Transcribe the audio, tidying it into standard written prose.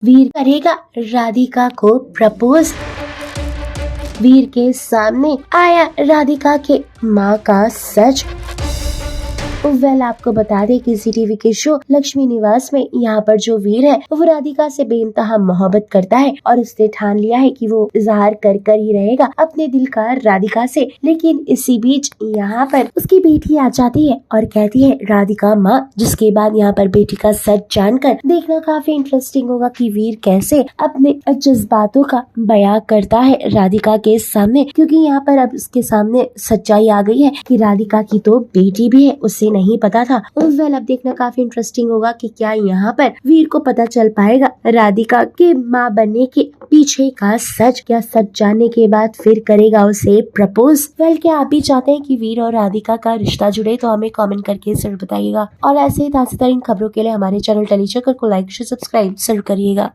वीर करेगा राधिका को प्रपोज। वीर के सामने आया राधिका के माँ का सच। आपको बता दें कि जी टीवी के शो लक्ष्मी निवास में यहाँ पर जो वीर है वो राधिका से बेइंतहा मोहब्बत करता है और उसने ठान लिया है कि वो इजहार कर कर ही रहेगा अपने दिल का राधिका से। लेकिन इसी बीच यहाँ पर उसकी बेटी आ जाती है और कहती है राधिका माँ, जिसके बाद यहाँ पर बेटी का सच जानकर देखना काफी इंटरेस्टिंग होगा कि वीर कैसे अपने जज्बातों का बयां करता है राधिका के सामने, क्योंकि यहाँ पर अब उसके सामने सच्चाई आ गई है कि राधिका की तो बेटी भी है, उसे नहीं पता था। अब देखना काफी इंटरेस्टिंग होगा कि क्या यहाँ पर वीर को पता चल पाएगा राधिका के माँ बनने के पीछे का सच। क्या सच जानने के बाद फिर करेगा उसे प्रपोज। क्या आप भी चाहते हैं कि वीर और राधिका का रिश्ता जुड़े? तो हमें कमेंट करके जरूर बताइएगा और ऐसे ही ताज़ा तरीन खबरों के लिए हमारे चैनल टेलीचक्कर को लाइक शेयर सब्सक्राइब जरूर करिएगा।